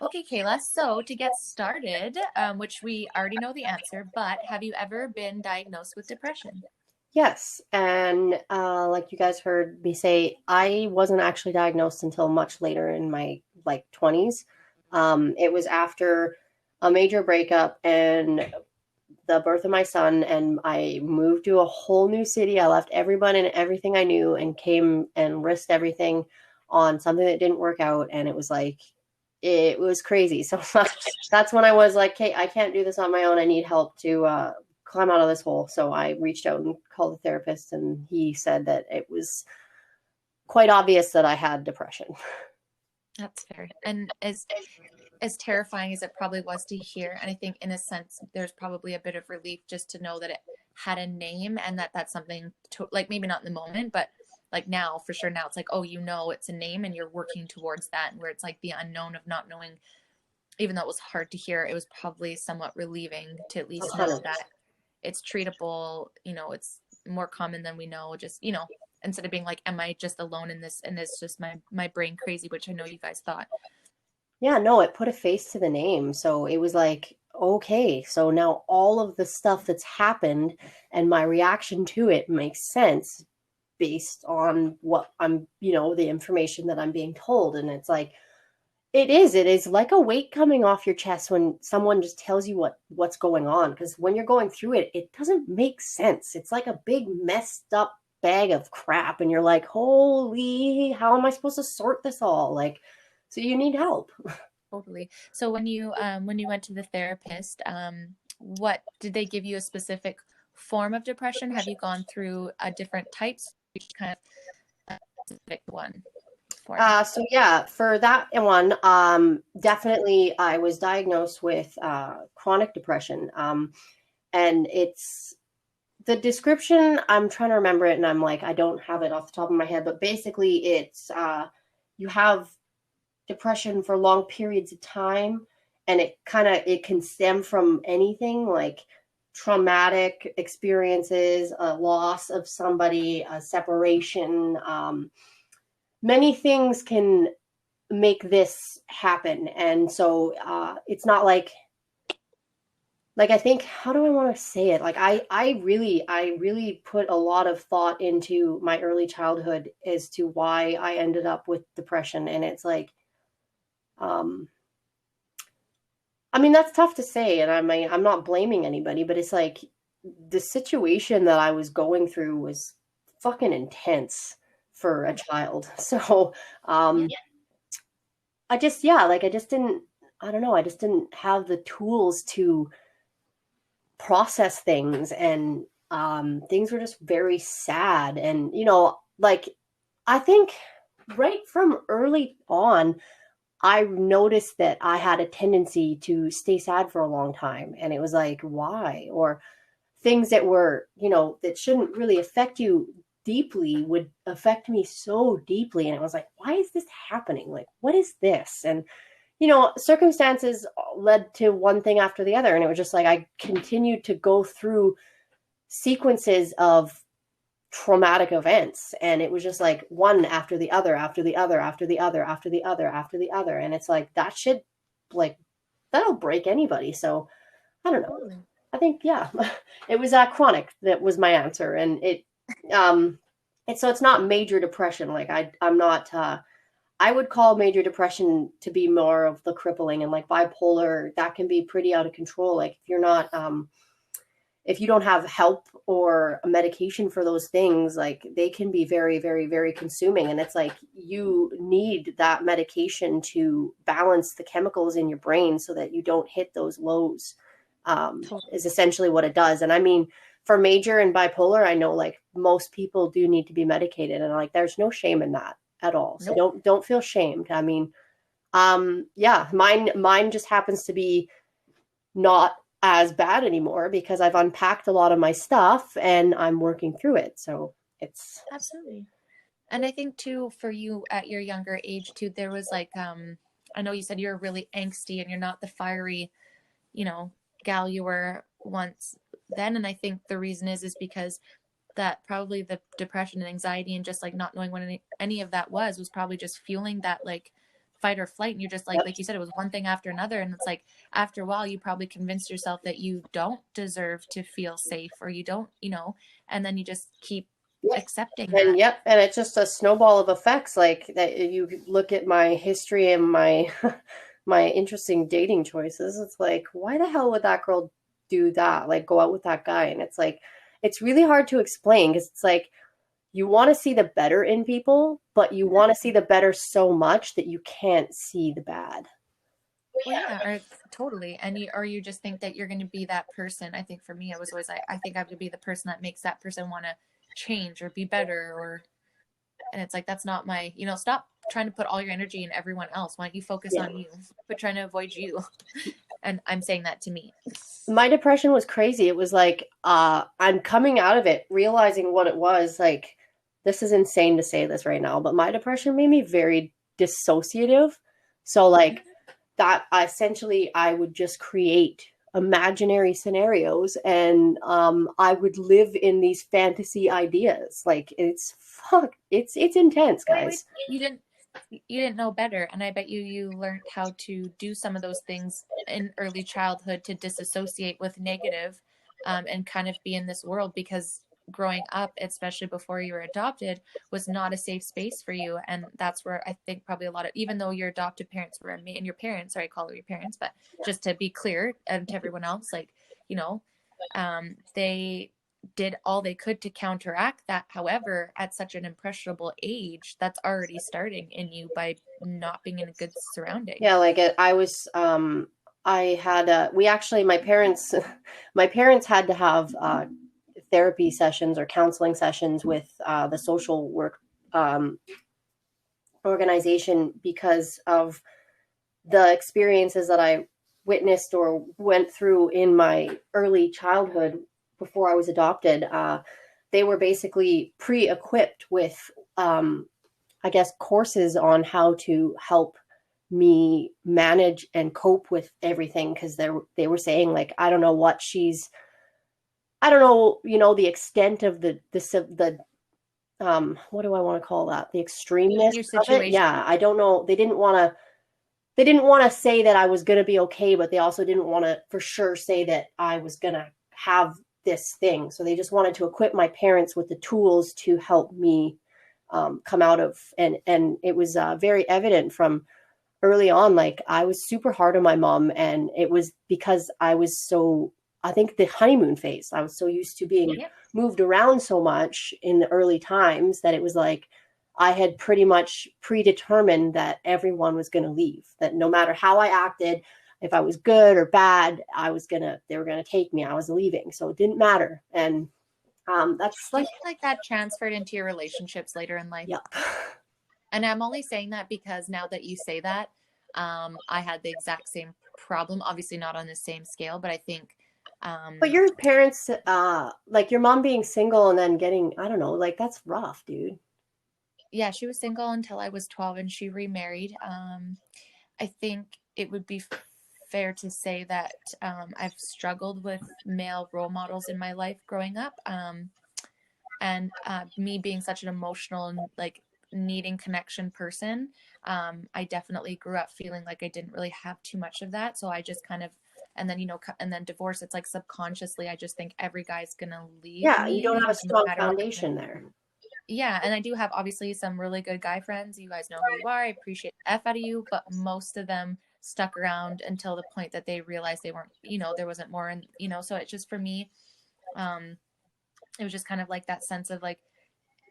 Okay, Kayla. So to get started, which we already know the answer, but have you ever been diagnosed with depression? Yes, and like you guys heard me say, I wasn't actually diagnosed until much later in my 20s. It was after a major breakup and the birth of my son, and I moved to a whole new city. I left everyone and everything I knew and came and risked everything on something that didn't work out, and it was crazy. So that's when I was like, "Hey, I can't do this on my own. I need help to climb out of this hole." So I reached out and called a therapist, and he said that it was quite obvious that I had depression. That's fair. And as terrifying as it probably was to hear, and I think in a sense there's probably a bit of relief just to know that it had a name and that that's something to, like, maybe not in the moment, but like now for sure, now it's like, oh, it's a name and you're working towards that, and where it's like the unknown of not knowing, even though it was hard to hear, it was probably somewhat relieving to at least know 100. that it's treatable. It's more common than we know. Just, instead of being like, am I just alone in this? And it's just my brain crazy, which I know you guys thought. Yeah, no, it put a face to the name. So it was like, okay, so now all of the stuff that's happened and my reaction to it makes sense based on what the information that I'm being told. And it's like, it is like a weight coming off your chest when someone just tells you what's going on. Because when you're going through it, it doesn't make sense. It's like a big messed up bag of crap. And you're like, holy, how am I supposed to sort this all? Like, so you need help. Totally. So when you went to the therapist, what did they give you a specific form of depression? Have you gone through different types? Kind of specific one form. So yeah, for that one, definitely I was diagnosed with chronic depression. And it's the description, I'm trying to remember it and I'm like, I don't have it off the top of my head, but basically it's you have depression for long periods of time, and it can stem from anything like traumatic experiences, a loss of somebody, a separation. Many things can make this happen, and so it's not like I think, how do I want to say it? Like I really put a lot of thought into my early childhood as to why I ended up with depression, and it's like, um I mean, that's tough to say, and I'm not blaming anybody, but it's like the situation that I was going through was fucking intense for a child. So, Yeah. um I just, yeah, like I just didn't, I don't know, I just didn't have the tools to process things, and things were just very sad. And like, I think right from early on I noticed that I had a tendency to stay sad for a long time, and it was like, why? Or things that were, that shouldn't really affect you deeply would affect me so deeply, and it was like, why is this happening? Like, what is this? And circumstances led to one thing after the other, and it was just like I continued to go through sequences of traumatic events, and it was just like one after the other after the other after the other after the other after the other, and it's like that should, like, that'll break anybody. So I don't know, Totally. I think, yeah, it was chronic. That was my answer. And it's not major depression. Like I'm not I would call major depression to be more of the crippling, and like bipolar, that can be pretty out of control. Like if you don't have help or a medication for those things, like they can be very, very, very consuming. And it's like you need that medication to balance the chemicals in your brain so that you don't hit those lows, Totally. is essentially what it does. And I mean, for major and bipolar, I know like most people do need to be medicated, and like there's no shame in that at all. So Nope. don't feel shamed. I mean, yeah, mine just happens to be not as bad anymore because I've unpacked a lot of my stuff and I'm working through it. So it's, Absolutely. And I think too, for you at your younger age too, there was like, I know you said you're really angsty and you're not the fiery, you know, gal you were once then. And I think the reason is because that probably the depression and anxiety and just like not knowing what any of that was probably just fueling that like fight or flight, and you're just Yep. like you said, it was one thing after another, and it's like after a while you probably convinced yourself that you don't deserve to feel safe, or you don't, and then you just keep Yep. accepting And that. yep, and it's just a snowball of effects. Like that, you look at my history and my my interesting dating choices. It's like, why the hell would that girl do that? Like, go out with that guy? And it's like, it's really hard to explain because it's like you want to see the better in people, but you want to see the better so much that you can't see the bad. Well, yeah, or totally. And you just think that you're going to be that person. I think for me, it was always I think I have to be the person that makes that person want to change or be better, or, and it's like, that's not my, stop trying to put all your energy in everyone else. Why don't you focus Yeah. on you? Quit trying to avoid you. And I'm saying that to me. My depression was crazy. It was like, I'm coming out of it, realizing what it was. Like, this is insane to say this right now, but my depression made me very dissociative. So, like, that essentially I would just create imaginary scenarios and I would live in these fantasy ideas. Like, it's intense, guys. You didn't know better, and I bet you learned how to do some of those things in early childhood to disassociate with negative, and kind of be in this world, because growing up, especially before you were adopted, was not a safe space for you. And that's where I think probably a lot of, even though your adopted parents were, and your parents, sorry, I call it your parents, but just to be clear, to everyone else, like, they did all they could to counteract that. However, at such an impressionable age, that's already starting in you by not being in a good surrounding. Yeah, like I was I had we actually my parents my parents had to have therapy sessions or counseling sessions with the social work um, organization because of the experiences that I witnessed or went through in my early childhood before I was adopted. They were basically pre-equipped with, I guess, courses on how to help me manage and cope with everything because they were saying like I don't know, the extent of the what do I want to call that, the extremeness Your of it. situation. Yeah, I don't know. They didn't want to say that I was going to be okay, but they also didn't want to for sure say that I was going to have this thing. So they just wanted to equip my parents with the tools to help me come out of, and it was very evident from early on. Like I was super hard on my mom, and it was because I think the honeymoon phase, I was so used to being Yep. moved around so much in the early times that it was like I had pretty much predetermined that everyone was going to leave, that no matter how I acted, if I was good or bad, they were going to take me. I was leaving. So it didn't matter. And that's Do you like, feel like that transferred into your relationships later in life? yep. And I'm only saying that because now that you say that, I had the exact same problem. Obviously, not on the same scale, but I think, But your parents, like your mom being single and then getting, I don't know, like that's rough, dude. yeah, she was single until I was 12, and she remarried. I think it would be fair to say that, I've struggled with male role models in my life growing up. And me being such an emotional and like needing connection person, I definitely grew up feeling like I didn't really have too much of that. So I just kind of, and then, and then divorce, it's like subconsciously, I just think every guy's gonna leave Yeah, you don't me have a no strong matter what. foundation there. Yeah, and I do have obviously some really good guy friends. You guys know who you are. I appreciate the F out of you, but most of them stuck around until the point that they realized they weren't, there wasn't more. And, so it's just for me, um, it was just kind of like that sense of like,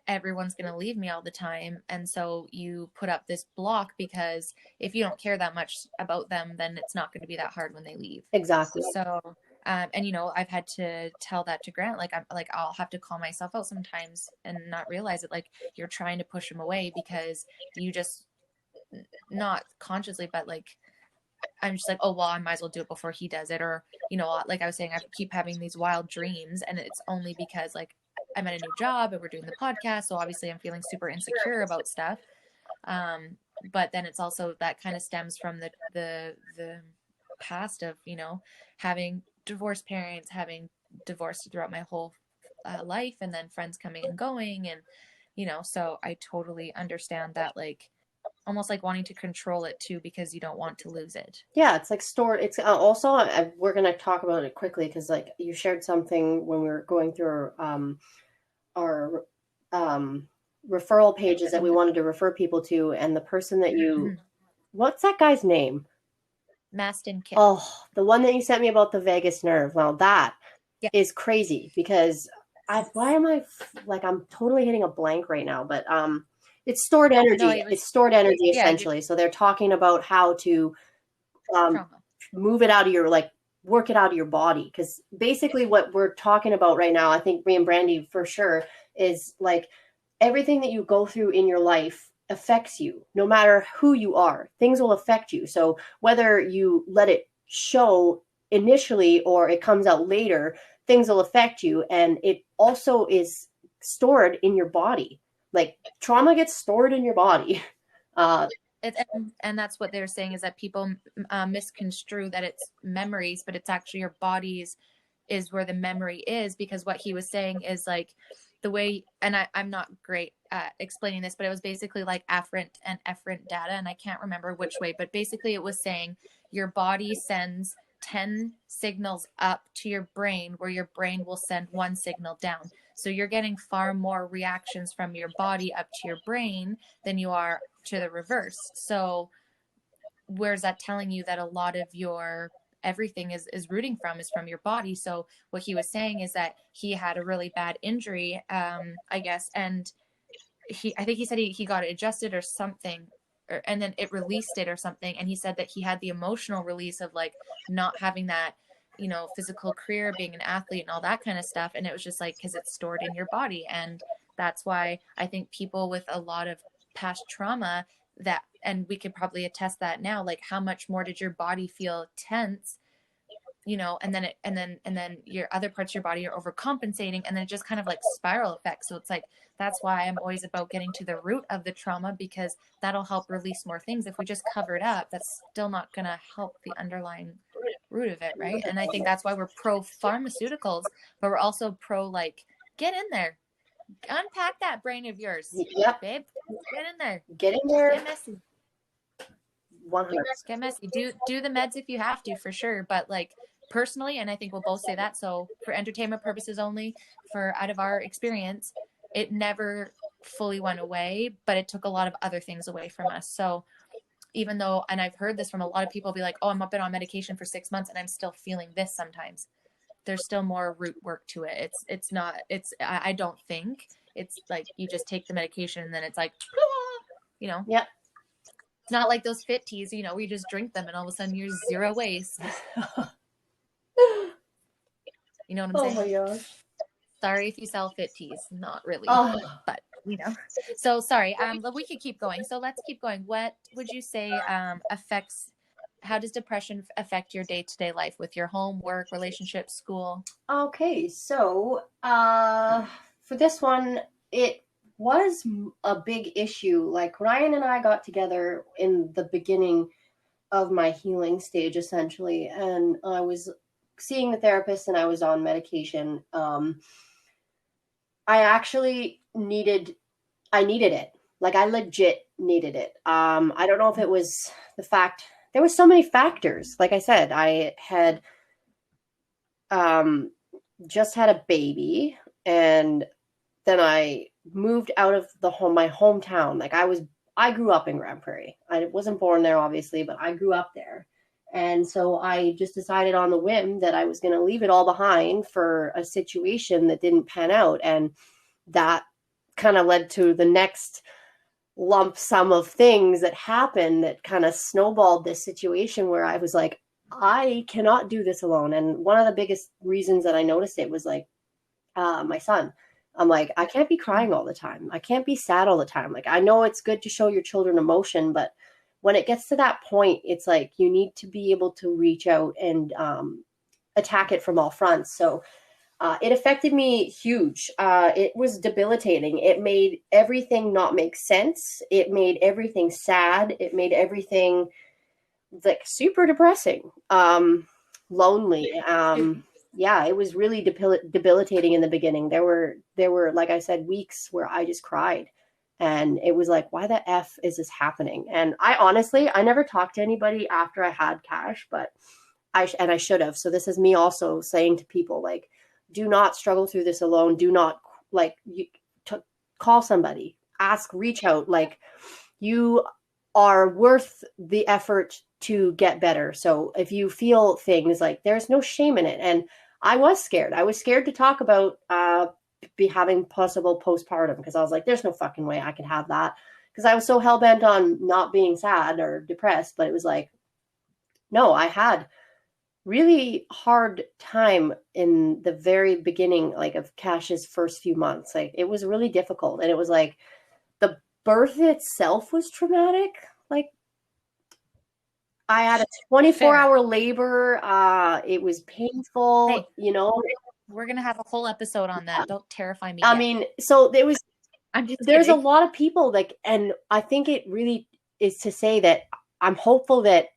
everyone's going to leave me all the time. And so you put up this block, because if you don't care that much about them, then it's not going to be that hard when they leave. Exactly. So, and I've had to tell that to Grant. Like, I'll have to call myself out sometimes and not realize it. Like, you're trying to push him away because you just, not consciously, but like, I'm just like, oh, well, I might as well do it before he does it. Or, like I was saying, I keep having these wild dreams, and it's only because like I'm at a new job and we're doing the podcast. So obviously I'm feeling super insecure about stuff. But then it's also that kind of stems from the past of, having divorced parents, having divorced throughout my whole life, and then friends coming and going. And, so I totally understand that, like, almost like wanting to control it too because you don't want to lose it. Yeah, it's like stored. It's also, we're going to talk about it quickly because like you shared something when we were going through our referral pages that we wanted to refer people to, and the person that you, what's that guy's name? Mastin Kipp. Oh, the one that you sent me about the vagus nerve. Well, that is crazy because why am I like, I'm totally hitting a blank right now, but it's stored energy. No, it's stored energy yeah, essentially. So they're talking about how to move it out of your, like, work it out of your body. Because basically what we're talking about right now, I think me and Brandy for sure, is like everything that you go through in your life affects you. No matter who you are, things will affect you. So whether you let it show initially or it comes out later, things will affect you. And it also is stored in your body. Like trauma gets stored in your body. And that's what they're saying, is that people misconstrue that it's memories, but it's actually your body's is where the memory is. Because what he was saying is like the way, and I'm not great at explaining this, but it was basically like afferent and efferent data, and I can't remember which way, but basically it was saying your body sends 10 signals up to your brain, where your brain will send one signal down. So you're getting far more reactions from your body up to your brain than you are to the reverse. So where's that telling you that a lot of your everything is rooting from is from your body? So what he was saying is that he had a really bad injury, I guess, and I think he said he got it adjusted or something, and then it released it or something. And he said that he had the emotional release of like not having that, physical career, being an athlete and all that kind of stuff. And it was just like, because it's stored in your body. And that's why I think people with a lot of past trauma, that, and we could probably attest that now, like how much more did your body feel tense, and then your other parts of your body are overcompensating, and then it just kind of like spiral effect. So it's like, that's why I'm always about getting to the root of the trauma, because that'll help release more things. If we just cover it up, that's still not going to help the underlying root of it, right? And I think that's why we're pro pharmaceuticals, but we're also pro like, get in there, unpack that brain of yours. Yep. Babe, get in there, get messy. 100. Get messy. Do the meds if you have to, for sure. But like personally, and I think we'll both say that, so for entertainment purposes only, for out of our experience, it never fully went away, but it took a lot of other things away from us. So even though, and I've heard this from a lot of people, be like, oh, I'm up on medication for 6 months and I'm still feeling this sometimes. There's still more root work to it. I don't think it's like you just take the medication and then it's like, Yep. It's not like those fit teas, we just drink them and all of a sudden you're zero waste. You know what I'm saying? Oh my gosh. Sorry if you sell fit teas. Not really. Oh. But, So sorry. We could keep going. So let's keep going. What would you say how does depression affect your day-to-day life with your home, work, relationships, school? Okay, so for this one, it was a big issue. Like Ryan and I got together in the beginning of my healing stage, essentially, and I was seeing the therapist and I was on medication. I actually needed it. Like I legit needed it. I don't know if it was the fact, there were so many factors. Like I said, I had just had a baby, and then I moved out of my hometown. Like I grew up in Grand Prairie. I wasn't born there, obviously, but I grew up there. And so I just decided on the whim that I was going to leave it all behind for a situation that didn't pan out. And that kind of led to the next lump sum of things that happened that kind of snowballed this situation where I was like, I cannot do this alone. And one of the biggest reasons that I noticed it was like my son. I'm like, I can't be crying all the time. I can't be sad all the time. Like, I know it's good to show your children emotion, but when it gets to that point, it's like you need to be able to reach out and attack it from all fronts. So it affected me huge. It was debilitating. It made everything not make sense. It made everything sad. It made everything like super depressing, lonely. Yeah, it was really debilitating in the beginning. There were, like I said, weeks where I just cried And it was like, why the F is this happening? And I never talked to anybody after I had cash, but I should have. So this is me also saying to people, like, do not struggle through this alone. Do not like call somebody, ask, reach out. Like, you are worth the effort to get better. So if you feel things, like, there's no shame in it. And I was scared. I was scared to talk about be having possible postpartum, because I was like, there's no fucking way I could have that, because I was so hell bent on not being sad or depressed. But it was like, no, I had really hard time in the very beginning, like, of Cash's first few months. Like, it was really difficult, and it was like the birth itself was traumatic. Like, I had a 24-hour labor. It was painful, Hey, you know. we're gonna have a whole episode on that. Don't terrify me I yet. mean, so there was, I'm just there's kidding. a lot of people, like, and I think it really is to say that I'm hopeful that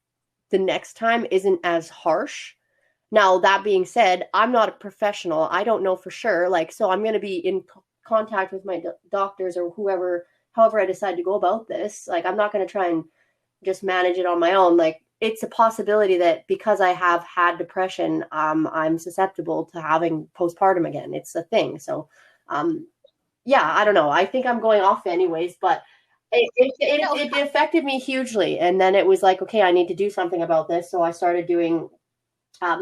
the next time isn't as harsh. Now, that being said, I'm not a professional. I don't know for sure. Like, so I'm going to be in contact with my doctors or whoever, however I decide to go about this. Like, I'm not going to try and just manage it on my own. Like, it's a possibility that because I have had depression, I'm susceptible to having postpartum again. It's a thing. So, yeah, I don't know. I think I'm going off anyways, but it affected me hugely. And then it was like, okay, I need to do something about this. So I started doing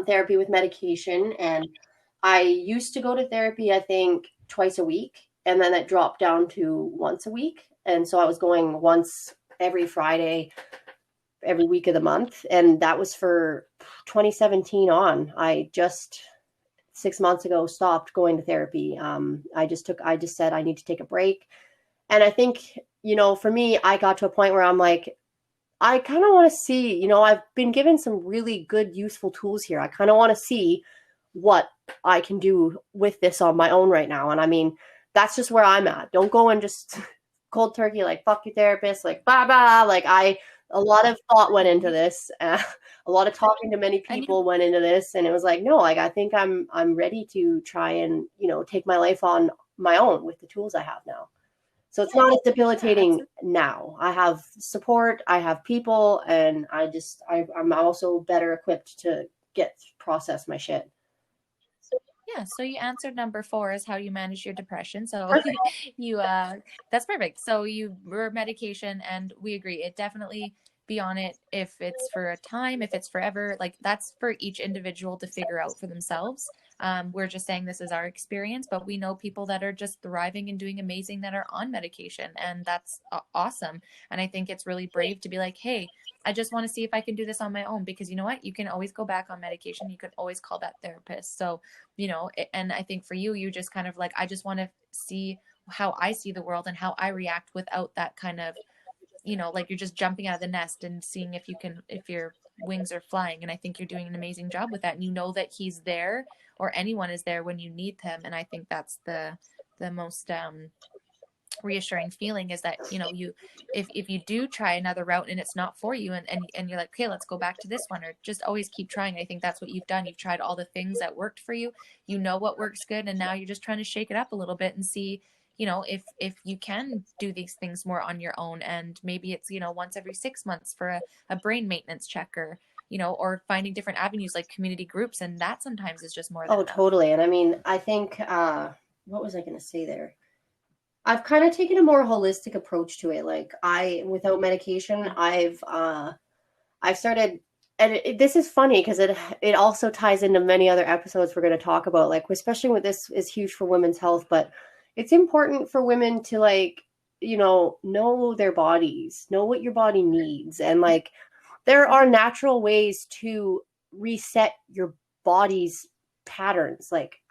therapy with medication. And I used to go to therapy, I think, twice a week. And then it dropped down to once a week. And so I was going once every Friday, every week of the month. And that was for 2017 on. I just 6 months ago stopped going to therapy. I just said I need to take a break. And I think, for me, I got to a point where I'm like, I kind of want to see, I've been given some really good, useful tools here. I kind of want to see what I can do with this on my own right now. And I mean, that's just where I'm at. Don't go and just cold turkey, like, fuck your therapist, like, blah, blah. Like, a lot of thought went into this. A lot of talking to many people went into this. And it was like, no, like, I think I'm ready to try and, take my life on my own with the tools I have now. So it's not as debilitating now. I have support, I have people, and I'm also better equipped to process my shit. Yeah, so you answered number 4 is how you manage your depression. So you that's perfect. So you were medication, and we agree. It definitely be on it if it's for a time, if it's forever. Like, that's for each individual to figure out for themselves. We're just saying this is our experience, but we know people that are just thriving and doing amazing that are on medication, and that's awesome. And I think it's really brave to be like, hey, I just want to see if I can do this on my own, because you know what? You can always go back on medication. You can always call that therapist. So, and I think for you, you just kind of like, I just want to see how I see the world and how I react without that kind of, like, you're just jumping out of the nest and seeing if your wings are flying. And I think you're doing an amazing job with that. And that he's there, or anyone is there when you need them. And I think that's the most, reassuring feeling, is that if you do try another route and it's not for you, and you're like, okay, let's go back to this one, or just always keep trying. I think that's what you've done. You've tried all the things that worked for you, what works good, and now you're just trying to shake it up a little bit and see if you can do these things more on your own. And maybe it's once every 6 months for a brain maintenance check, or finding different avenues like community groups, and that sometimes is just more than enough. Totally. And I mean, I think what was I going to say there? I've kind of taken a more holistic approach to it. Like, without medication, I've started, and this is funny because it also ties into many other episodes we're going to talk about, like, especially with this is huge for women's health, but it's important for women to, like, know their bodies, know what your body needs. And, like, there are natural ways to reset your body's patterns. Like,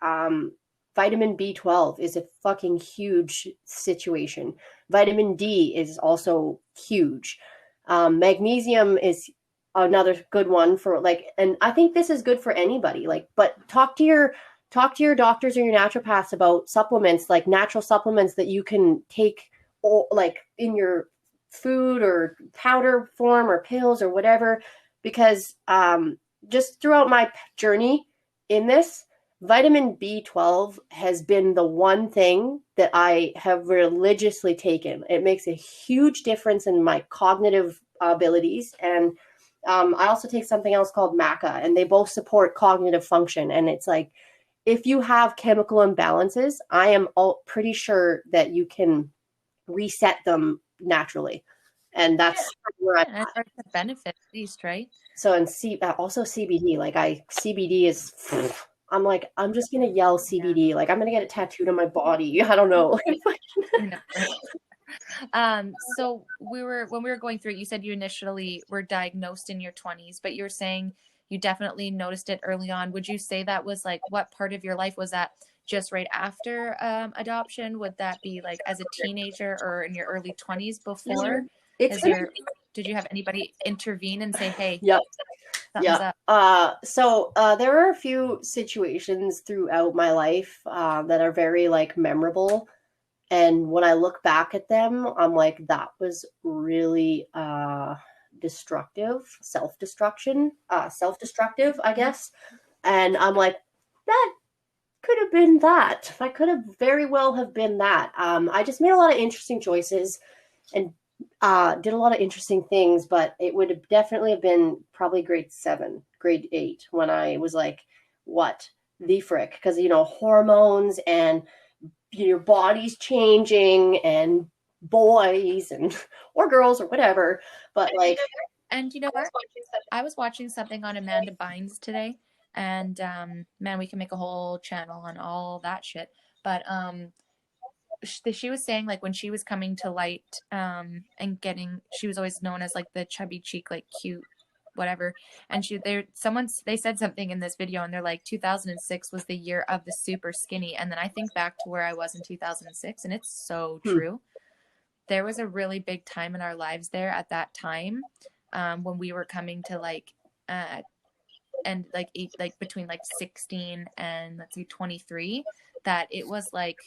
vitamin B12 is a fucking huge situation. Vitamin D is also huge. Magnesium is another good one for, like, and I think this is good for anybody. Like, but talk to your doctors or your naturopaths about supplements, like natural supplements that you can take, like, in your food or powder form or pills or whatever. Because just throughout my journey in this, vitamin B12 has been the one thing that I have religiously taken. It makes a huge difference in my cognitive abilities. And I also take something else called maca, and they both support cognitive function. And it's like, if you have chemical imbalances, I am pretty sure that you can reset them naturally. And that's where I'm Yeah, and it's at. like the benefit at least, right? So, and also CBD, like CBD is, I'm like, I'm just going to yell Yeah, CBD. Like, I'm going to get it tattooed on my body. I don't know. I know, right? So when we were going through it, you said you initially were diagnosed in your 20s, but you were saying you definitely noticed it early on. Would you say that was like what part of your life was that just right after adoption? Would that be like as a teenager or in your early 20s before? It's Is gonna, there did you have anybody intervene and say, "Hey, yep. something's Yeah. up"? There are a few situations throughout my life that are very like memorable. And when I look back at them, I'm like, that was really destructive, self-destructive, I guess. And I'm like, that could have been that. That could have very well have been that. I just made a lot of interesting choices and did a lot of interesting things, but it would have definitely have been probably grade 8 when I was like, what the frick? Because hormones and your body's changing and boys and or girls or whatever. But like, And you know what? I was watching something on Amanda Bynes today, and man, we can make a whole channel on all that shit. But she was saying like when she was coming to light and getting, she was always known as like the chubby cheek, like cute whatever, and they said something in this video and they're like 2006 was the year of the super skinny, and then I think back to where I was in 2006 and it's so true. There was a really big time in our lives there at that time, when we were coming to like and like between like 16 and let's see 23, that it was like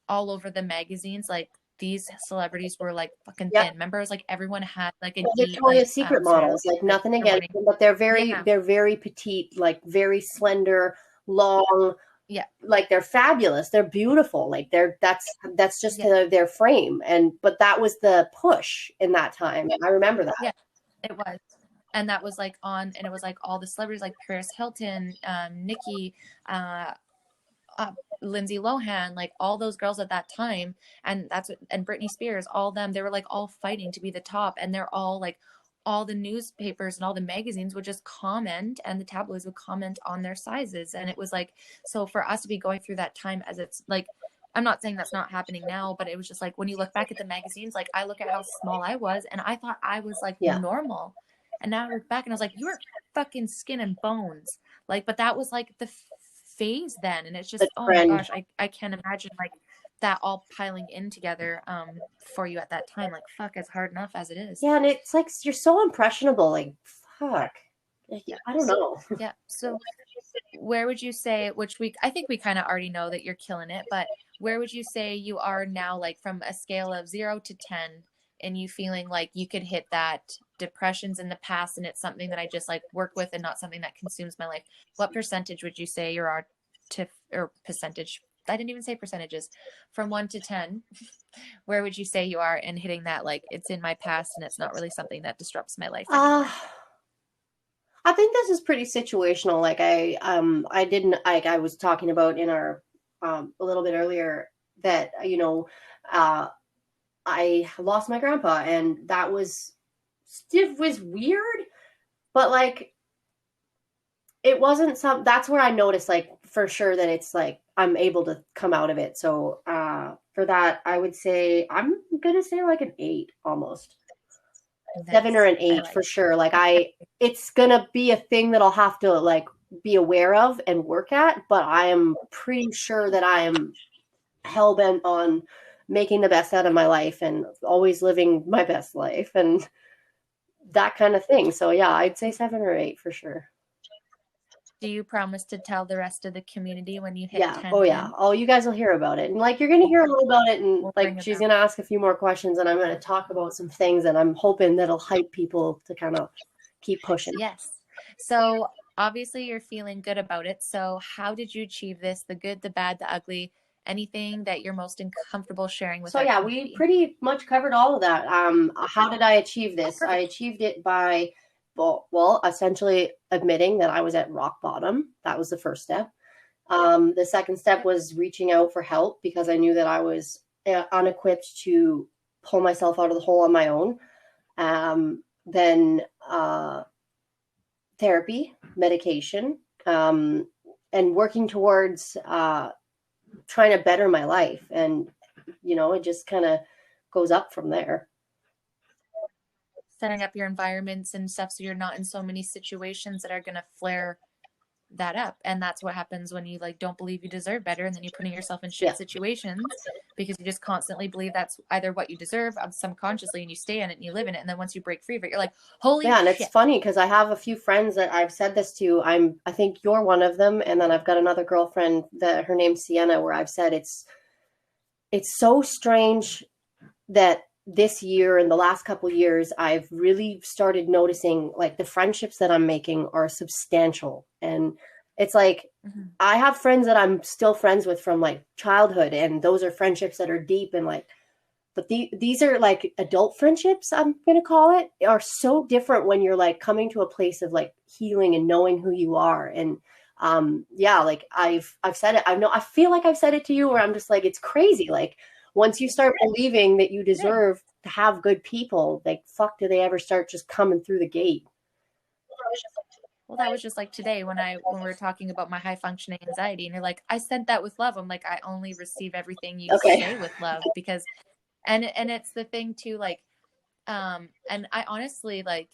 all over the magazines, like these celebrities were like fucking yeah, thin. Remember, it was like everyone had like an Victoria's Secret sorry, models, like like nothing good against morning. them, but Yeah, they're very petite, like very slender, long, yeah, like they're fabulous, they're beautiful, like that's just yeah, their frame. And but that was the push in that time. I remember that. yeah, it was. And that was like on, and it was like all the celebrities like Paris Hilton, Nikki, uh, uh, Lindsay Lohan, like all those girls at that time, and and Britney Spears, all them, they were like all fighting to be the top, and they're all like, all the newspapers and all the magazines would just comment, and the tabloids would comment on their sizes, and it was like, so for us to be going through that time, as it's like, I'm not saying that's not happening now, but it was just like when you look back at the magazines, like I look at how small I was, and I thought I was like Yeah, normal, and now I look back and I was like, you were fucking skin and bones, like, but that was like the phase then, and it's the just, oh my trend. gosh, I can't imagine like that all piling in together for you at that time. Like fuck, it's hard enough as it is. Yeah, and it's like you're so impressionable, like fuck. Like, Yeah, I don't know. yeah. So where would you say, which I think we kind of already know that you're killing it, but where would you say you are now, like from a scale of 0 to 10, and you feeling like you could hit that depression's in the past and it's something that I just like work with and not something that consumes my life? What percentage would you say you are to, or percentage, I didn't even say percentages, from 1 to 10, where would you say you are in hitting that, like it's in my past and it's not really something that disrupts my life uh anymore? I think this is pretty situational. Like I didn't like I was talking about in our a little bit earlier that uh I lost my grandpa, and that was weird, but like it wasn't some that's where I noticed like for sure that it's like I'm able to come out of it. So for that I would say I'm gonna say like an 8 almost. 7 or Nice. an I 8 like for sure. Like it's gonna be a thing that I'll have to like be aware of and work at, but I am pretty sure that I am hell bent on making the best out of my life and always living my best life and that kind of thing. So yeah, I'd say 7 or 8 for sure. Do you promise to tell the rest of the community when you hit Yeah. 10 Oh yeah. pin? Oh, you guys will hear about it. And like you're gonna hear a little about it, and We'll like bring it she's up. gonna ask a few more questions, and I'm gonna talk about some things, and I'm hoping that'll hype people to kind of keep pushing. Yes. So obviously you're feeling good about it. So how did you achieve this? The good, the bad, the ugly, anything that you're most uncomfortable sharing with So our yeah, we community? pretty much covered all of that. How did I achieve Oh, this? I perfect. achieved it by, well, essentially admitting that I was at rock bottom. That was the first step. The second step Yep. was reaching out for help because I knew that I was unequipped to pull myself out of the hole on my own. Then therapy, medication, and working towards trying to better my life. And, it just kind of goes up from there. Setting up your environments and stuff so you're not in so many situations that are going to flare that up. And that's what happens when you like don't believe you deserve better, and then you're putting yourself in Yeah. shit situations because you just constantly believe that's either what you deserve subconsciously, and you stay in it and you live in it, and then once you break free of it, you're like, holy Yeah, and it's shit. funny because I have a few friends that I've said this to. I think you're one of them, and then I've got another girlfriend that her name's Sienna, where I've said it's so strange that this year and the last couple of years I've really started noticing like the friendships that I'm making are substantial. And it's like Mm-hmm. I have friends that I'm still friends with from like childhood, and those are friendships that are deep and like, but these are like adult friendships, I'm going to call it, are so different when you're like coming to a place of like healing and knowing who you are. And yeah, like I've said it. I feel like I've said it to you where I'm just like, it's crazy. Like once you start believing that you Good. deserve to have good people, like fuck, do they ever start just coming through the gate? Well, that was just like today when we were talking about my high functioning anxiety, and you're like, I said that with love. I'm like, I only receive everything you Okay. say with love, because and it's the thing too, like and I honestly like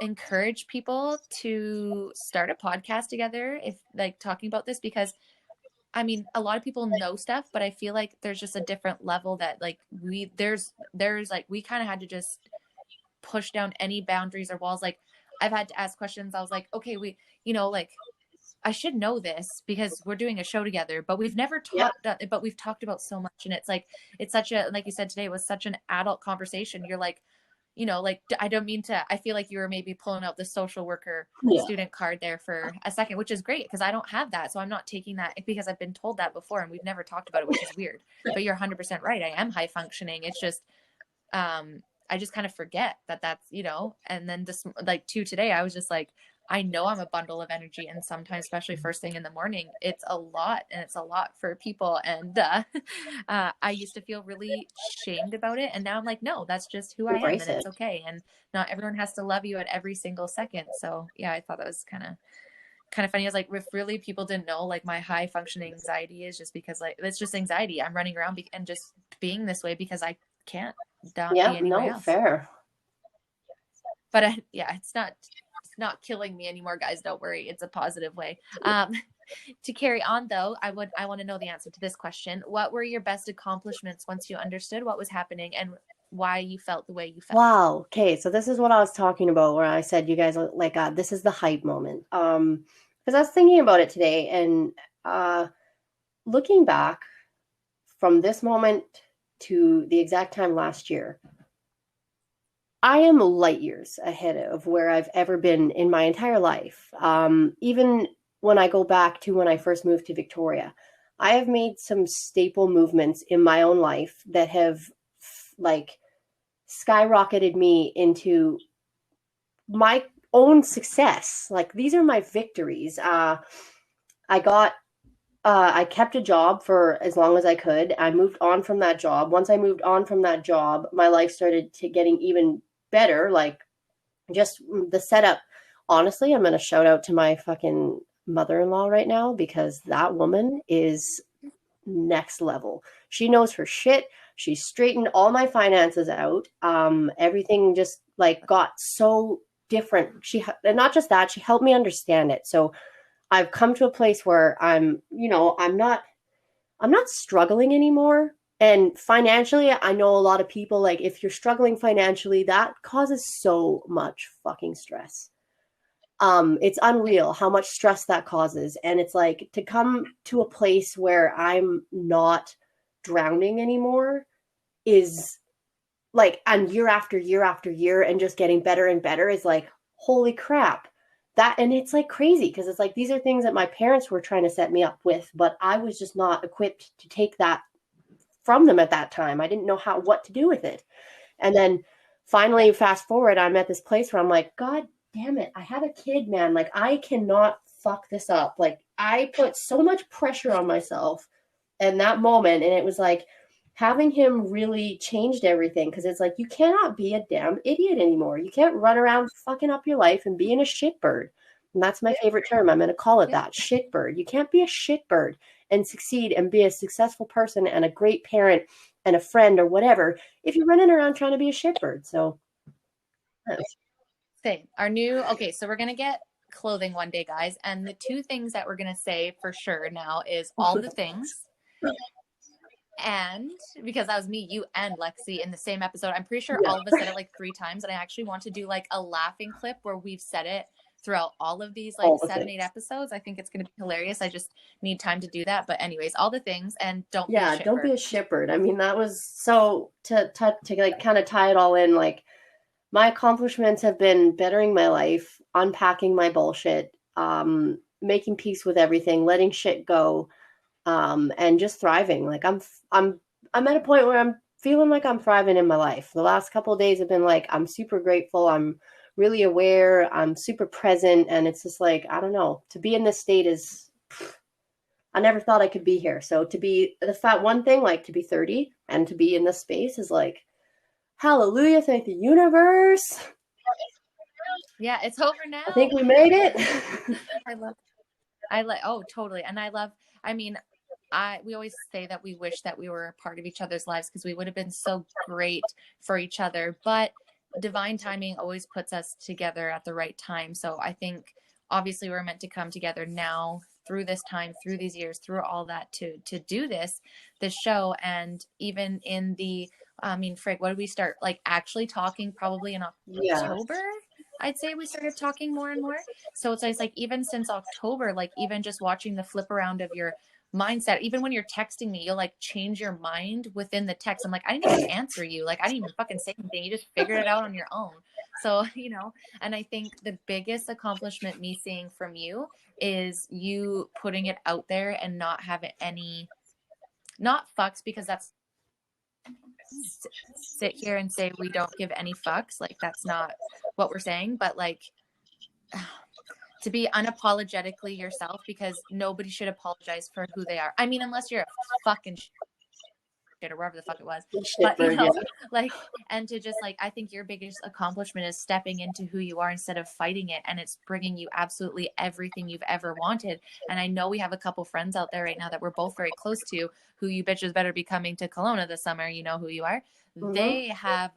encourage people to start a podcast together if like talking about this, because I mean a lot of people know stuff, but I feel like there's just a different level that like there's like we kind of had to just push down any boundaries or walls. Like I've had to ask questions. I was like, okay, we, like I should know this because we're doing a show together, but we've never Yep. talked, but we've talked about so much. And it's like, it's such a, like you said today, it was such an adult conversation. You're like, like, I don't mean to, I feel like you were maybe pulling out the social worker Yeah. student card there for a second, which is great because I don't have that. So I'm not taking that because I've been told that before and we've never talked about it, which is weird. But you're 100% right. I am high functioning. It's just, I just kind of forget that that's, and then this, like today, I was just like, I know I'm a bundle of energy. And sometimes, especially first thing in the morning, it's a lot and it's a lot for people. And I used to feel really shamed about it. And now I'm like, no, that's just who I am Embrace and it's it. okay. And not everyone has to love you at every single second. So yeah, I thought that was kind of funny. I was like, if really people didn't know, like my high functioning anxiety is just because like it's just anxiety. I'm running around and just being this way because I can't not be Yep. any way No, else. fair. But yeah, it's not killing me anymore, guys. Don't worry, it's a positive way. To carry on though, I want to know the answer to this question. What were your best accomplishments once you understood what was happening and why you felt the way you felt? Wow. Okay. So this is what I was talking about where I said you guys are like, this is the hype moment. Because I was thinking about it today and looking back from this moment to the exact time last year, I am light years ahead of where I've ever been in my entire life. Even when I go back to when I first moved to Victoria, I have made some staple movements in my own life that have like skyrocketed me into my own success. Like these are my victories. I got I kept a job for as long as I could. I moved on from that job. Once I moved on from that job, my life started to getting even better. Like just the setup. Honestly, I'm going to shout out to my fucking mother-in-law right now because that woman is next level. She knows her shit. She straightened all my finances out. Everything just like got so different. And not just that, she helped me understand it. So I've come to a place where I'm not struggling anymore. And financially, I know a lot of people, like if you're struggling financially, that causes so much fucking stress. It's unreal how much stress that causes. And it's like to come to a place where I'm not drowning anymore is like, and year after year after year and just getting better and better is like, holy crap. that, and it's like crazy because it's like these are things that my parents were trying to set me up with, but I was just not equipped to take that from them at that time. I didn't know what to do with it. And then finally, fast forward, I'm at this place where I'm like, God damn it, I have a kid, man. Like, I cannot fuck this up. Like, I put so much pressure on myself in that moment. And it was like having him really changed everything because it's like, you cannot be a damn idiot anymore. You can't run around fucking up your life and being a shitbird. And that's my favorite term. I'm going to call it that, shitbird. You can't be a shitbird and succeed and be a successful person and a great parent and a friend or whatever if you're running around trying to be a shitbird. So Same. Our new, okay, so we're going to get clothing one day, guys. And the two things that we're going to say for sure now is all the things. And because that was me, you, and Lexi in the same episode. I'm pretty sure all of us said it like 3 times. And I actually want to do like a laughing clip where we've said it throughout all of these like 7, 8 episodes. I think it's going to be hilarious. I just need time to do that. But anyways, all the things, and don't be a shitbird. Don't be a shitbird. I mean, that was so to like kind of tie it all in. Like, my accomplishments have been bettering my life, unpacking my bullshit, making peace with everything, letting shit go, and just thriving. Like, I'm at a point where I'm feeling like I'm thriving in my life. The last couple of days have been like, I'm super grateful. I'm really aware. I'm super present. And it's just like, I don't know, to be in this state is, I never thought I could be here. So to be one thing, like to be 30 and to be in this space is like, hallelujah, thank the universe. Yeah, it's over now. I think we made it. Oh, totally. And we always say that we wish that we were a part of each other's lives because we would have been so great for each other. But divine timing always puts us together at the right time. So I think obviously we're meant to come together now through this time, through these years, through all that to do this show. And even in the, Frig, what did we start like actually talking probably in October? I'd say we started talking more and more. So it's like even since October, like even just watching the flip around of your mindset, even when you're texting me, you'll like change your mind within the text. I'm like, I didn't even answer you. Like, I didn't even fucking say anything. You just figured it out on your own. So, and I think the biggest accomplishment me seeing from you is you putting it out there and not having not fucks, because that's sit here and say we don't give any fucks. Like, that's not what we're saying, but like to be unapologetically yourself, because nobody should apologize for who they are. I mean, unless you're a fucking shit or wherever the fuck it was. But like, and to just like, I think your biggest accomplishment is stepping into who you are instead of fighting it, and it's bringing you absolutely everything you've ever wanted. And I know we have a couple friends out there right now that we're both very close to, who you bitches better be coming to Kelowna this summer. You know who you are. Mm-hmm. They have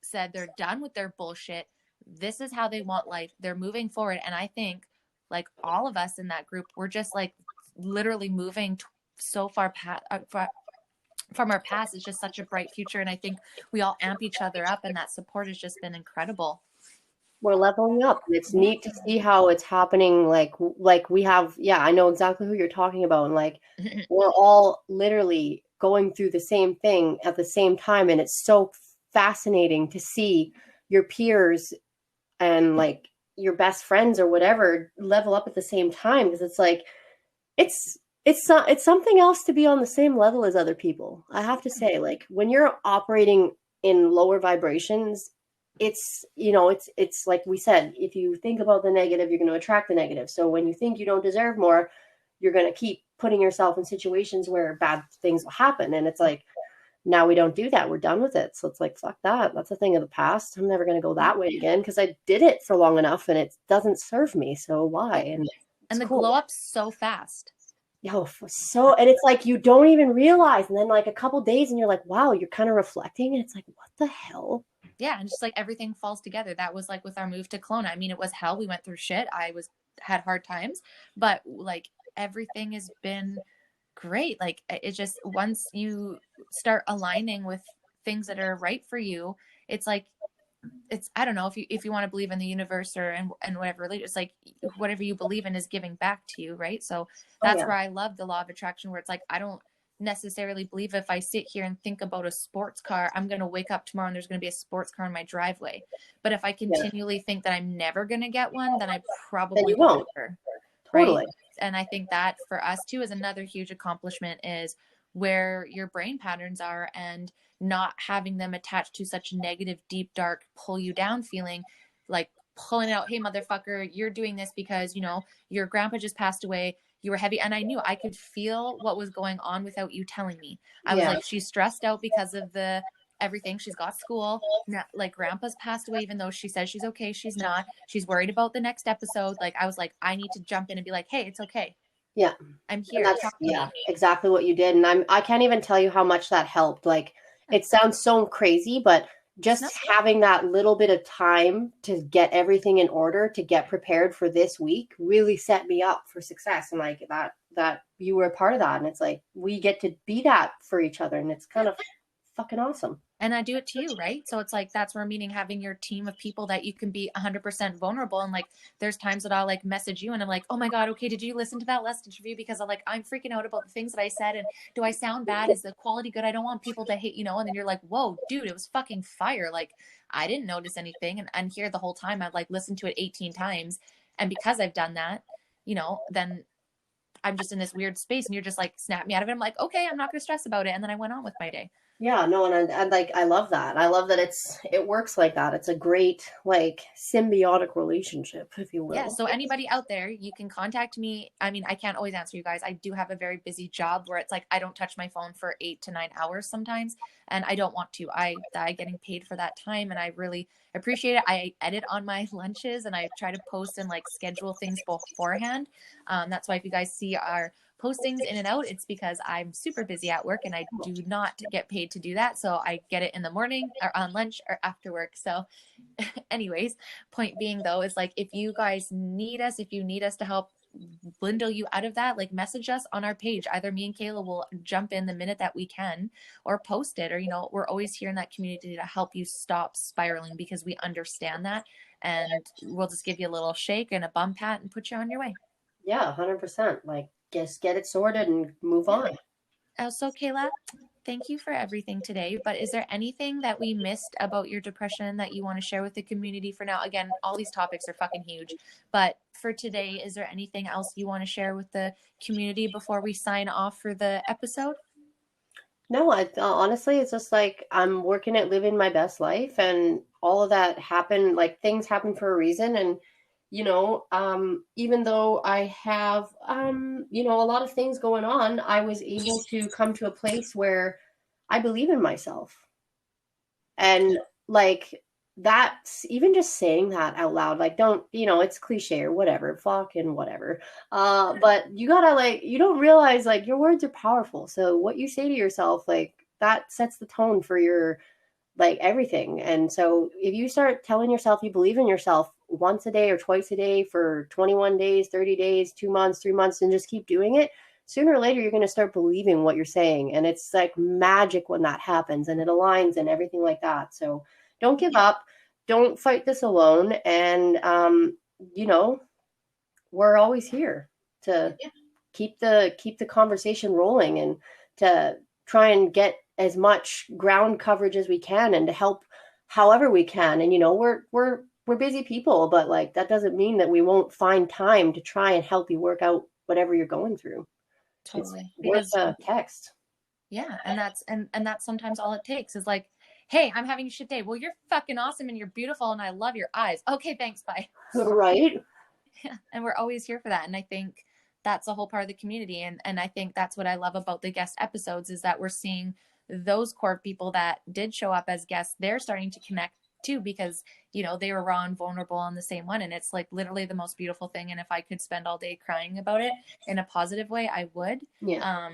said they're done with their bullshit. This is how they want life. They're moving forward. And I think like all of us in that group, we're just like literally moving so far from our past. It's just such a bright future. And I think we all amp each other up, and that support has just been incredible. We're leveling up. It's neat to see how it's happening. Like we have, I know exactly who you're talking about. And like, we're all literally going through the same thing at the same time. And it's so fascinating to see your peers and like your best friends or whatever level up at the same time. Because it's like, it's something else to be on the same level as other people. I have to say, like, when you're operating in lower vibrations, it's like we said, if you think about the negative, you're going to attract the negative. So when you think you don't deserve more, you're going to keep putting yourself in situations where bad things will happen. And it's like, now we don't do that. We're done with it. So it's like, fuck that. That's a thing of the past. I'm never going to go that way again because I did it for long enough and it doesn't serve me. So why? And the glow up's so fast. And it's like you don't even realize, and then like a couple days and you're like, wow, you're kind of reflecting, and it's like, what the hell? Yeah, and just like everything falls together. That was like with our move to Kelowna. I mean, it was hell. We went through shit. Had hard times, but like everything has been great. Like it just, once you start aligning with things that are right for you, it's like, I don't know if you want to believe in the universe and whatever, it's like whatever you believe in is giving back to you, right? So that's where I love the law of attraction, where it's like, I don't necessarily believe if I sit here and think about a sports car, I'm going to wake up tomorrow and there's going to be a sports car in my driveway. But if I Yeah. continually think that I'm never going to get one, then I Then probably you will won't. never. Right. Totally. And I think that for us too is another huge accomplishment, is where your brain patterns are, and not having them attached to such negative, deep, dark, pull you down feeling, like pulling out, hey, motherfucker, you're doing this because, you know, your grandpa just passed away. You were heavy. And I knew I could feel what was going on without you telling me. I was Yeah. like, she's stressed out because of the everything. She's got school. Like grandpa's passed away, even though she says she's okay. She's not. She's worried about the next episode. Like I was like, I need to jump in and be like, hey, it's okay. Yeah. I'm And here. that's, Talk to yeah, me. exactly what you did. And I can't even tell you how much that helped. Like, it sounds so crazy, but It's not. just having that little bit of time to get everything in order, to get prepared for this week, really set me up for success. And like that you were a part of that. And it's like, we get to be that for each other. And it's kind of fucking awesome. And I do it to you, right? So it's like, that's where meaning having your team of people that you can be 100% vulnerable. And like, there's times that I'll like message you and I'm like, oh my God, okay, did you listen to that last interview? Because I'm freaking out about the things that I said. And do I sound bad? Is the quality good? I don't want people to hate, you know? And then you're like, whoa, dude, it was fucking fire. Like, I didn't notice anything. And here the whole time I've like listened to it 18 times. And because I've done that, you know, then I'm just in this weird space and you're just like, snap me out of it. I'm like, okay, I'm not going to stress about it. And then I went on with my day. Yeah, no, and like, I love that. I love that it works like that. It's a great, like, symbiotic relationship, if you Yeah. will. So anybody out there, you can contact me. I mean, I can't always answer you guys. I do have a very busy job where it's like I don't touch my phone for 8 to 9 hours sometimes, and I don't want to. I die getting paid for that time, and I really appreciate it. I edit on my lunches, and I try to post and like schedule things beforehand. That's why if you guys see our postings in and out, it's because I'm super busy at work and I do not get paid to do that. So I get it in the morning or on lunch or after work. So anyways, point being though, is like, if you guys need us, if you need us to help bundle you out of that, like message us on our page. Either me and Kayla will jump in the minute that we can, or post it, or, you know, we're always here in that community to help you stop spiraling, because we understand that. And we'll just give you a little shake and a bum pat and put you on your way. Yeah, 100%. Like, just get it sorted and move Yeah. on. So Kayla, thank you for everything today. But is there anything that we missed about your depression that you want to share with the community for now? Again, all these topics are fucking huge. But for today, is there anything else you want to share with the community before we sign off for the episode? No, honestly, it's just like I'm working at living my best life, and all of that happened. Like, things happen for a reason, and even though I have a lot of things going on, I was able to come to a place where I believe in myself, and like, that's even just saying that out loud. Like, don't, it's cliche or whatever, fucking whatever. But you gotta, like, you don't realize, like, your words are powerful. So what you say to yourself, like, that sets the tone for your, like, everything. And so if you start telling yourself you believe in yourself once a day or twice a day for 21 days, 30 days, 2 months, 3 months, and just keep doing it, sooner or later you're going to start believing what you're saying. And it's like magic when that happens, and it aligns and everything like that. So don't give up. Don't fight this alone. And, we're always here to keep the conversation rolling, and to try and get as much ground coverage as we can, and to help however we can. And, we're busy people, but like, that doesn't mean that we won't find time to try and help you work out whatever you're going through. It's Totally. worth Because a text. yeah, and that's sometimes all it takes is like, hey, I'm having a shit day. Well, you're fucking awesome and you're beautiful and I love your eyes. Okay, thanks, bye. Right? Yeah, and we're always here for that. And I think that's a whole part of the community. And I think that's what I love about the guest episodes, is that we're seeing those core people that did show up as guests, they're starting to connect too, because, you know, they were raw and vulnerable on the same one. And it's like literally the most beautiful thing. And if I could spend all day crying about it in a positive way, I would. Yeah.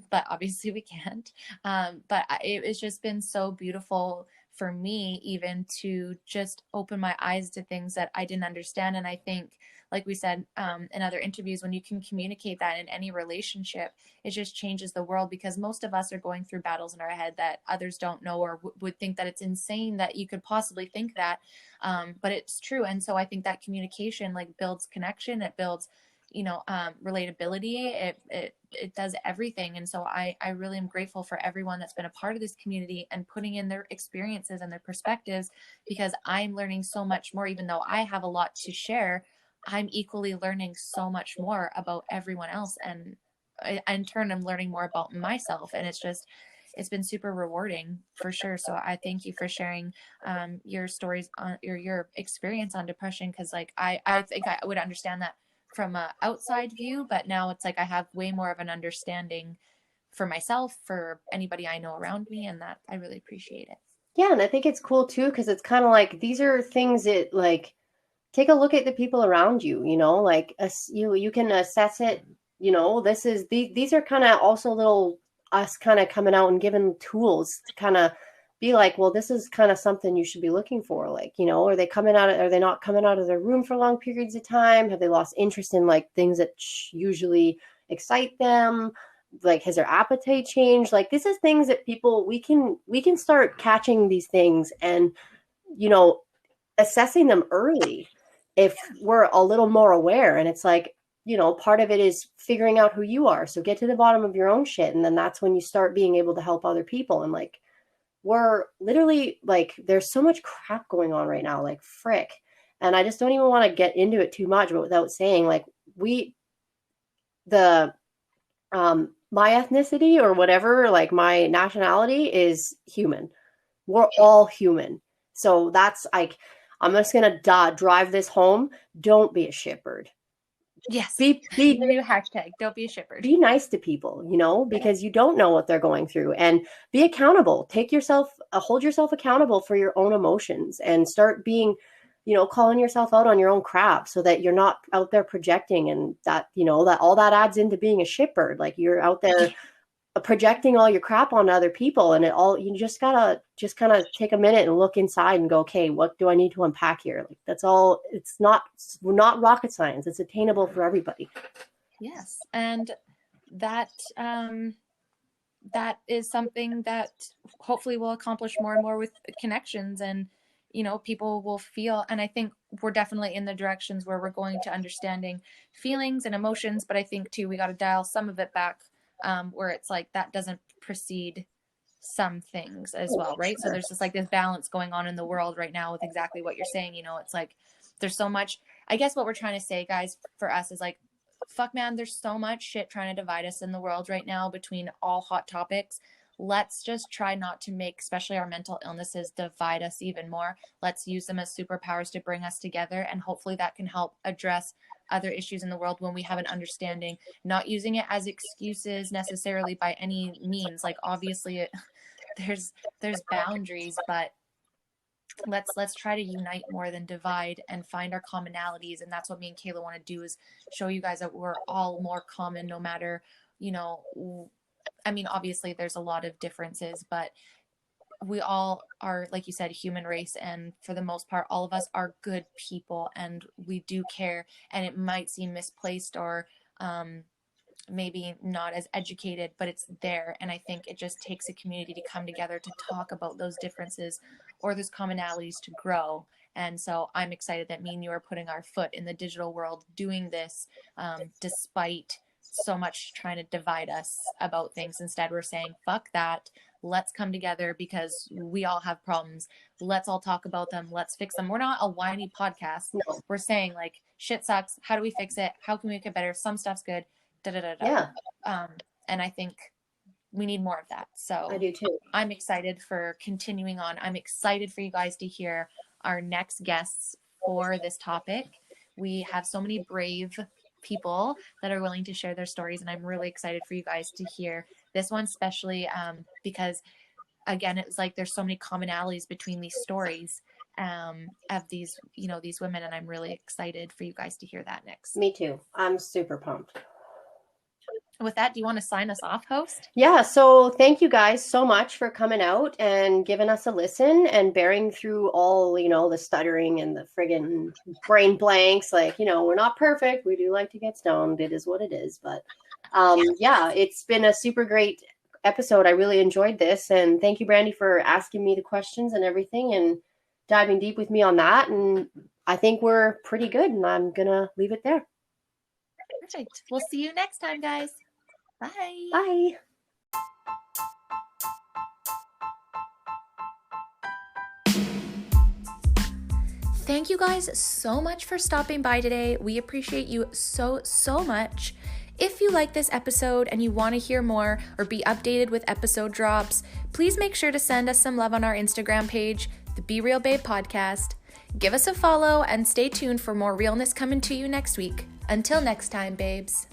But obviously we can't. But it's just been so beautiful for me, even to just open my eyes to things that I didn't understand. And I think, like we said in other interviews, when you can communicate that in any relationship, it just changes the world, because most of us are going through battles in our head that others don't know, or would think that it's insane that you could possibly think that. But it's true. And so I think that communication like builds connection. It builds relatability. It does everything. And so I really am grateful for everyone that's been a part of this community and putting in their experiences and their perspectives, because I'm learning so much more. Even though I have a lot to share, I'm equally learning so much more about everyone else. And in turn, I'm learning more about myself. And it's been super rewarding for sure. So I thank you for sharing your stories on your experience on depression. Cause like, I think I would understand that from a outside view, but now it's like I have way more of an understanding for myself, for anybody I know around me, and that I really appreciate it. Yeah, and I think it's cool too because it's kind of like these are things that like take a look at the people around you, like you can assess it, these are kind of also little us kind of coming out and giving tools to kind of be like, well, this is kind of something you should be looking for. Like, are they not coming out of their room for long periods of time? Have they lost interest in like things that usually excite them? Like, has their appetite changed? Like, this is things that people, we can start catching these things and, you know, assessing them early if we're a little more aware. And it's like, part of it is figuring out who you are. So get to the bottom of your own shit. And then that's when you start being able to help other people. And like, we're literally like, there's so much crap going on right now, like frick. And I just don't even want to get into it too much, but without saying like the my ethnicity or whatever, like my nationality is human. We're all human. So that's like, I'm just going to drive this home. Don't be a shitbird. Yes. Be The new hashtag, don't be a shipper. Be nice to people, because you don't know what they're going through, and be accountable. Hold yourself accountable for your own emotions and start being, calling yourself out on your own crap so that you're not out there projecting, and that, that all that adds into being a shitbird. Like you're out there projecting all your crap on other people, and you just gotta kind of take a minute and look inside and go, okay, what do I need to unpack here? Like that's all. We're not rocket science. It's attainable for everybody. Yes. And that that is something that hopefully will accomplish more and more with connections, and people will feel, and I think we're definitely in the directions where we're going to understanding feelings and emotions, but I think too we got to dial some of it back, where it's like that doesn't precede some things as well, right? So there's just like this balance going on in the world right now with exactly what you're saying. It's like there's so much. I guess what we're trying to say, guys, for us is like, fuck man, there's so much shit trying to divide us in the world right now between all hot topics. Let's just try not to make, especially our mental illnesses, divide us even more. Let's use them as superpowers to bring us together, and hopefully that can help address other issues in the world when we have an understanding, not using it as excuses necessarily by any means. Like obviously there's boundaries, but let's try to unite more than divide and find our commonalities. And that's what me and Kayla want to do, is show you guys that we're all more common, no matter, I mean, obviously there's a lot of differences, but we all are, like you said, human race. And for the most part, all of us are good people and we do care. And it might seem misplaced or maybe not as educated, but it's there. And I think it just takes a community to come together to talk about those differences or those commonalities to grow. And so I'm excited that me and you are putting our foot in the digital world doing this, despite so much trying to divide us about things. Instead, we're saying, fuck that. Let's come together because we all have problems. Let's all talk about them. Let's fix them. We're not a whiny podcast. No. We're saying like, shit sucks. How do we fix it? How can we make it better? Some stuff's good. Da, da, da, da. Yeah. And I think we need more of that. So I do too. I'm excited for continuing on. I'm excited for you guys to hear our next guests for this topic. We have so many brave people that are willing to share their stories, and I'm really excited for you guys to hear this one, especially because again, it's like there's so many commonalities between these stories of these women, and I'm really excited for you guys to hear that next. Me too. I'm super pumped. With that, do you want to sign us off, host? Yeah, so thank you guys so much for coming out and giving us a listen and bearing through all, the stuttering and the friggin' brain blanks. Like, we're not perfect. We do like to get stoned. It is what it is. But yeah, it's been a super great episode. I really enjoyed this. And thank you, Brandy, for asking me the questions and everything and diving deep with me on that. And I think we're pretty good. And I'm going to leave it there. Perfect. We'll see you next time, guys. Bye. Bye. Thank you guys so much for stopping by today. We appreciate you so much. If you like this episode and you want to hear more or be updated with episode drops, please make sure to send us some love on our Instagram page, the Be Real Babe Podcast. Give us a follow and stay tuned for more realness coming to you next week. Until next time, babes.